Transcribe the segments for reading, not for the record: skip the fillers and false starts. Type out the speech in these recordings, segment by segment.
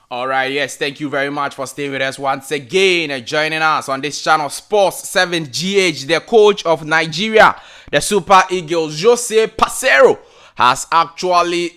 Alright, yes, thank you very much for staying with us once again and joining us on this channel. Sports 7GH, the coach of Nigeria, the Super Eagles, Jose Peseiro, has actually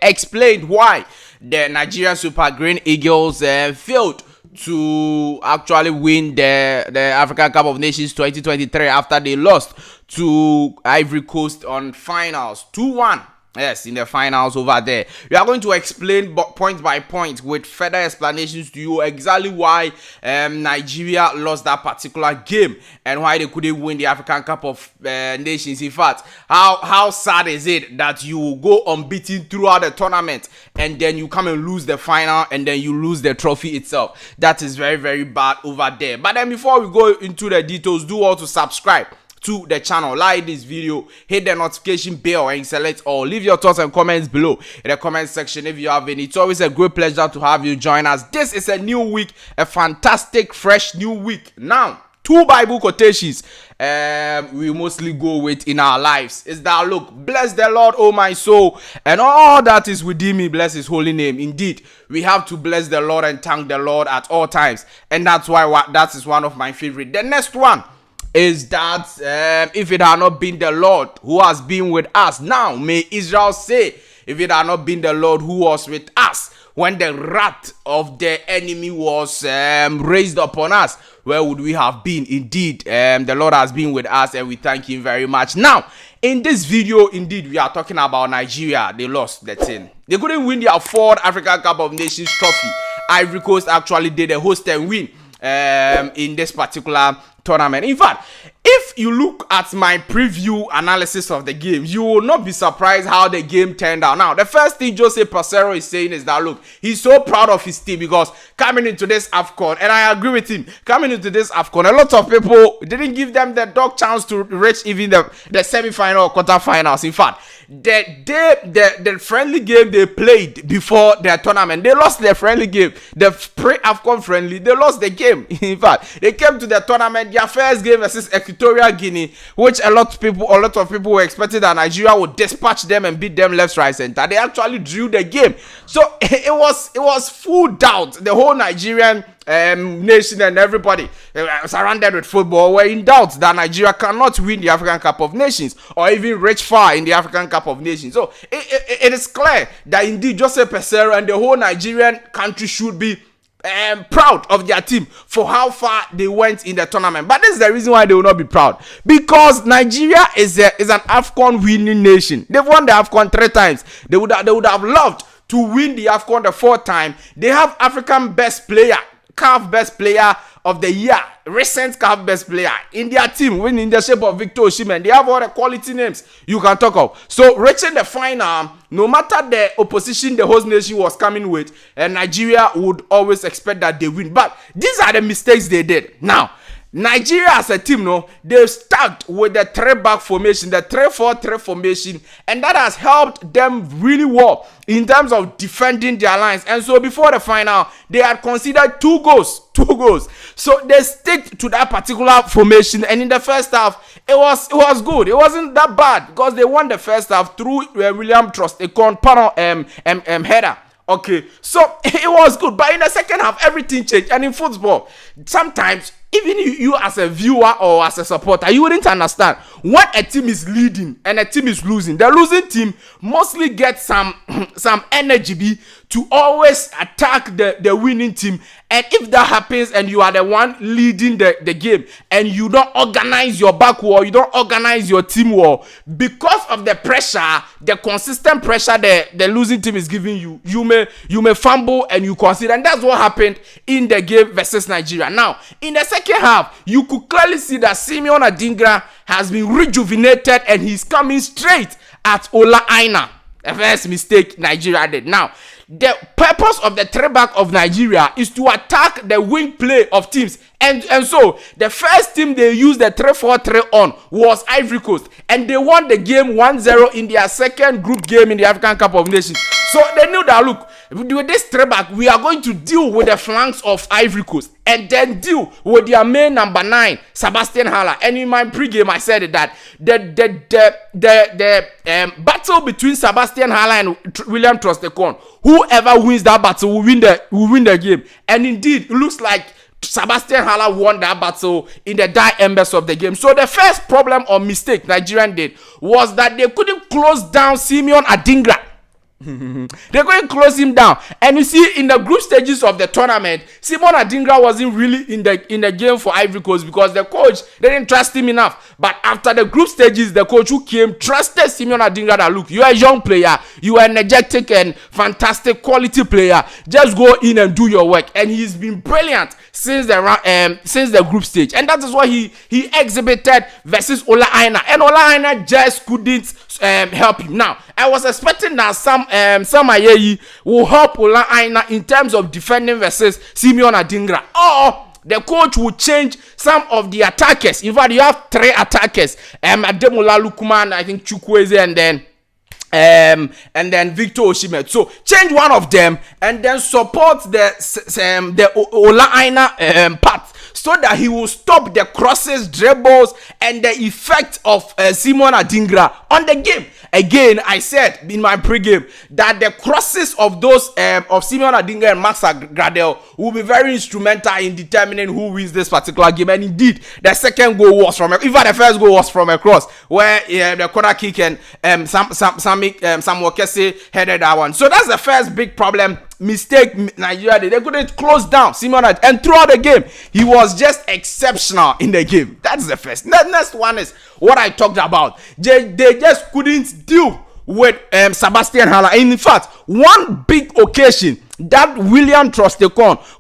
explained why the Nigerian Super Green Eagles failed to actually win the African Cup of Nations 2023 after they lost to Ivory Coast on finals 2-1. Yes, in the finals over there. We are going to explain point by point with further explanations to you exactly why Nigeria lost that particular game and why they couldn't win the African Cup of Nations. In fact, how sad is it that you go unbeaten throughout the tournament and then you come and lose the final and then you lose the trophy itself? That is very, very bad over there. But then before we go into the details, do also subscribe to the channel, like this video, hit the notification bell and select all. Leave your thoughts and comments below in the comment section if you have any. It's always a great pleasure to have you join us. This is a new week, a fantastic fresh new week. Now, two Bible quotations we mostly go with in our lives is that, look, bless the Lord, oh my soul, and all that is within me, bless his holy name. Indeed, we have to bless the Lord and thank the Lord at all times, and that's why that is one of my favorite. The next one is that if it had not been the Lord who has been with us, now may Israel say, if it had not been the Lord who was with us when the wrath of the enemy was raised upon us, where would we have been? Indeed, the Lord has been with us and we thank him very much. Now, in this video, indeed, we are talking about Nigeria. They lost the thing. They couldn't win their fourth African Cup of Nations trophy. Ivory Coast actually did a host and win in this particular tournament. In fact, if you look at my preview analysis of the game, you will not be surprised how the game turned out. Now, the first thing Jose Peseiro is saying is that, look, he's so proud of his team because coming into this AFCON, and I agree with him, coming into this AFCON, a lot of people didn't give them the dog chance to reach even the semi-final or quarter-finals. In fact, the friendly game they played before their tournament, they lost their friendly game. The pre-AFCON friendly, they lost the game. In fact, they came to the tournament, their first game versus Equatorial Guinea, which a lot of people were expecting that Nigeria would dispatch them and beat them left, right, center. They actually drew the game. So it was full doubt. The whole Nigerian nation and everybody surrounded with football were in doubt that Nigeria cannot win the African Cup of Nations or even reach far in the African Cup of Nations. So it is clear that indeed Jose Peseiro and the whole Nigerian country should be proud of their team for how far they went in the tournament. But this is the reason why they will not be proud, because Nigeria is an AFCON winning nation. They've won the AFCON 3 times. They would have loved to win the AFCON the 4th time. They have African best player, CAF best player of the year, recent CAF best player in their team, winning in the shape of Victor Osimhen. They have all the quality names you can talk of. So reaching the final, no matter the opposition the host nation was coming with, and Nigeria would always expect that they win. But these are the mistakes they did. Now, Nigeria as a team, they stuck with the 3-back formation, the 3-4-3 formation, and that has helped them really well in terms of defending their lines. And so before the final, they had considered 2 goals. So they stick to that particular formation, and in the first half, it was good. It wasn't that bad because they won the first half through William Trost, Ekong panel header. Okay, so it was good, but in the second half, everything changed. And in football, sometimes even you as a viewer or as a supporter, you wouldn't understand when a team is leading and a team is losing. The losing team mostly gets some energy to always attack the winning team. And if that happens and you are the one leading the game and you don't organize your back wall, you don't organize your team wall, because of the pressure, the consistent pressure the losing team is giving you, you may fumble and you consider. And that's what happened in the game versus Nigeria. Now, in the second half, you could clearly see that Adingra has been rejuvenated and he's coming straight at Ola Aina. The first mistake Nigeria did. Now, the purpose of the 3-back of Nigeria is to attack the wing play of teams. And so, the first team they used the 3-4-3 on was Ivory Coast. And they won the game 1-0 in their second group game in the African Cup of Nations. So they knew that, look, with this three back, we are going to deal with the flanks of Ivory Coast and then deal with their main number 9, Sebastian Haller. And in my pregame, I said that the battle between Sebastian Haller and William Trost, whoever wins that battle will win the game. And indeed, it looks like Sebastian Haller won that battle in the dire embers of the game. So the first problem or mistake Nigerian did was that they couldn't close down Simeon Adingra. They're going to close him down. And you see, in the group stages of the tournament, Simon Adingra wasn't really in the game for Ivory Coast because the coach didn't trust him enough. But after the group stages, the coach who came trusted Simon Adingra that, look, you are a young player, you are an energetic and fantastic quality player, just go in and do your work. And he's been brilliant since the group stage, and that is what he exhibited versus Ola Aina, and Ola Aina just couldn't help him. Now I was expecting that some Ayeyi will help Ola Aina in terms of defending versus Simeon Adingra, or the coach will change some of the attackers. In fact, you have 3 attackers, Ademola, Lookman, I think Chukwueze, and then Victor Osimhen. So change one of them and then support the Ola Aina part, so that he will stop the crosses, dribbles, and the effect of Simon Adingra on the game. Again, I said in my pregame that the crosses of those of Simon Adingra and Max Gradel will be very instrumental in determining who wins this particular game. And indeed, the second goal was from even the first goal was from a cross where the corner kick and Samuel Kese headed that one. So that's the first big problem. Mistake Nigeria did. They couldn't close down Simon, and throughout the game he was just exceptional in the game. That's the first. The next one is what I talked about. They just couldn't deal with Sebastian Haller. In fact, one big occasion that William Trost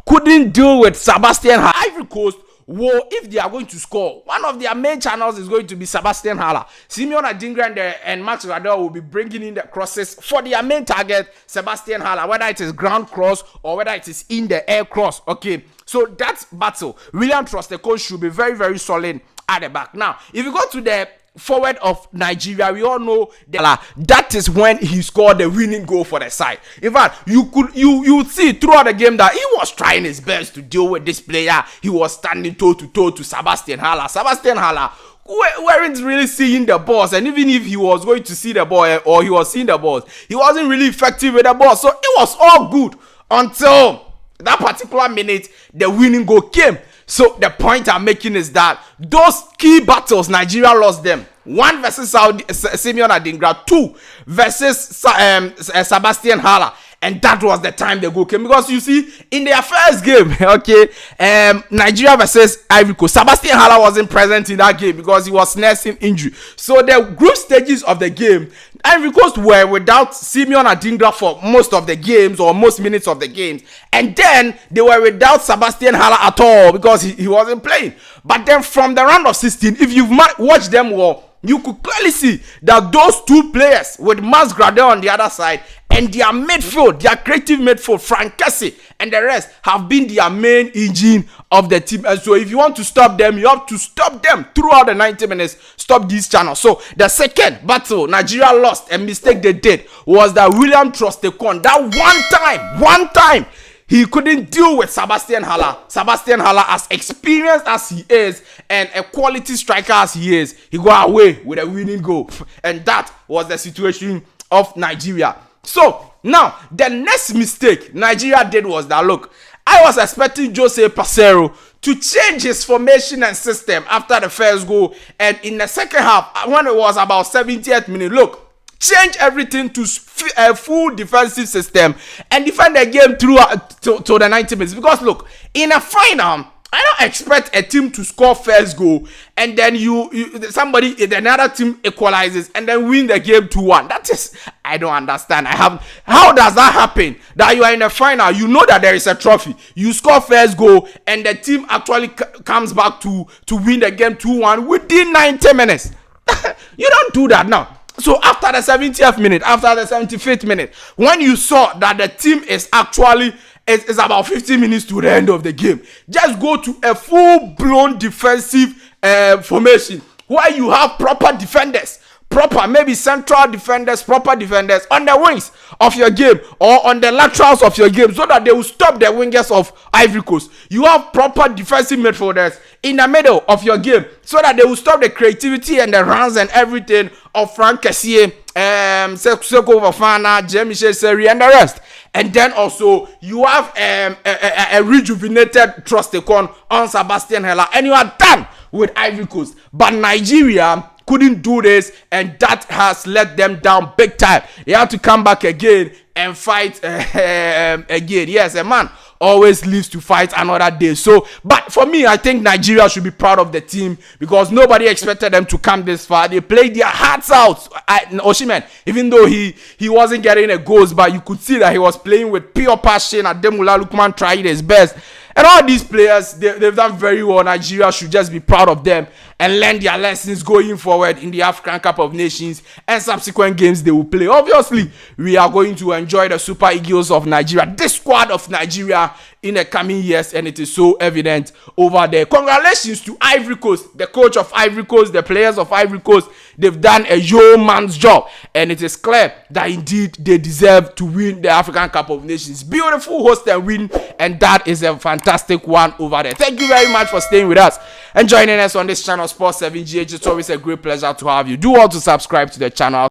couldn't deal with Sebastian Haller. Ivory Coast, if they are going to score, one of their main channels is going to be Sebastian Haller. Simeon Adingra and Max Gradel will be bringing in the crosses for their main target, Sebastian Haller, whether it is ground cross or whether it is in the air cross. Okay, so that battle, William Trost should be very, very solid at the back. Now, if you go to the forward of Nigeria, we all know that is when he scored the winning goal for the side. In fact, you would see throughout the game that he was trying his best to deal with this player. He was standing toe to toe to Sebastian Haller. Sebastian Haller weren't really seeing the balls, and even if he was going to see the ball or he was seeing the balls, he wasn't really effective with the ball. So it was all good until that particular minute the winning goal came. So the point I'm making is that those key battles, Nigeria lost them. 1 versus Simeon Adingra, 2 versus Sebastian Haller. And that was the time the goal came. Because you see, in their first game, okay, Nigeria versus Ivory Coast, Sebastian Haller wasn't present in that game because he was nursing injury. So the group stages of the game, Ivory Coast were without Simeon Adingra for most of the games or most minutes of the games. And then they were without Sebastian Haller at all because he wasn't playing. But then from the round of 16, if you've watched them well, you could clearly see that those 2 players with Max Gradel on the other side and their midfield, their creative midfield, Frank Kese and the rest have been their main engine of the team. And so if you want to stop them, you have to stop them throughout the 90 minutes. Stop these channels. So the second battle Nigeria lost, a mistake they did, was that William Trost that one time he couldn't deal with Sebastian Haller. Sebastian Haller, as experienced as he is and a quality striker as he is, he got away with a winning goal. And that was the situation of Nigeria. So now the next mistake Nigeria did was that, look, I was expecting Jose Pasero to change his formation and system after the first goal, and in the second half, when it was about 70th minute, look, change everything to a full defensive system and defend the game through to the 90 minutes. Because look, in a final, I don't expect a team to score first goal and then another team equalizes and then win the game 2-1. That is, I don't understand. How does that happen? That you are in the final, you know that there is a trophy, you score first goal and the team actually comes back to win the game 2-1 within 90 minutes. You don't do that now. So after the 70th minute, after the 75th minute, when you saw that the team is actually is about 15 minutes to the end of the game, just go to a full-blown defensive formation where you have proper defenders, proper, maybe central defenders, proper defenders on the wings of your game or on the laterals of your game, so that they will stop the wingers of Ivory Coast. You have proper defensive midfielders in the middle of your game, so that they will stop the creativity and the runs and everything of Frank Kessie, Seko Fofana, Jean-Michel Seri, and the rest. And then also you have a rejuvenated Trost Ekong on Sebastian, and you are done with Ivory Coast. But Nigeria couldn't do this, and that has let them down big time. They have to come back again and fight again. Yes, a man always lives to fight another day. So, but for me, I think Nigeria should be proud of the team, because nobody expected them to come this far. They played their hearts out. Osimhen, even though he wasn't getting a goals, but you could see that he was playing with pure passion. Ademola, Lookman tried his best. And all these players, they've done very well. Nigeria should just be proud of them and learn their lessons going forward in the African Cup of Nations and subsequent games they will play. Obviously, we are going to enjoy the Super Eagles of Nigeria, this squad of Nigeria, in the coming years, and it is so evident over there. Congratulations to Ivory Coast, the coach of Ivory Coast, the players of Ivory Coast. They've done a yeoman's job, and it is clear that indeed they deserve to win the African Cup of Nations. Beautiful host and win, and that is a fantastic one over there. Thank you very much for staying with us and joining us on this channel, Sports 7GH. It's always a great pleasure to have you. Do all to subscribe to the channel.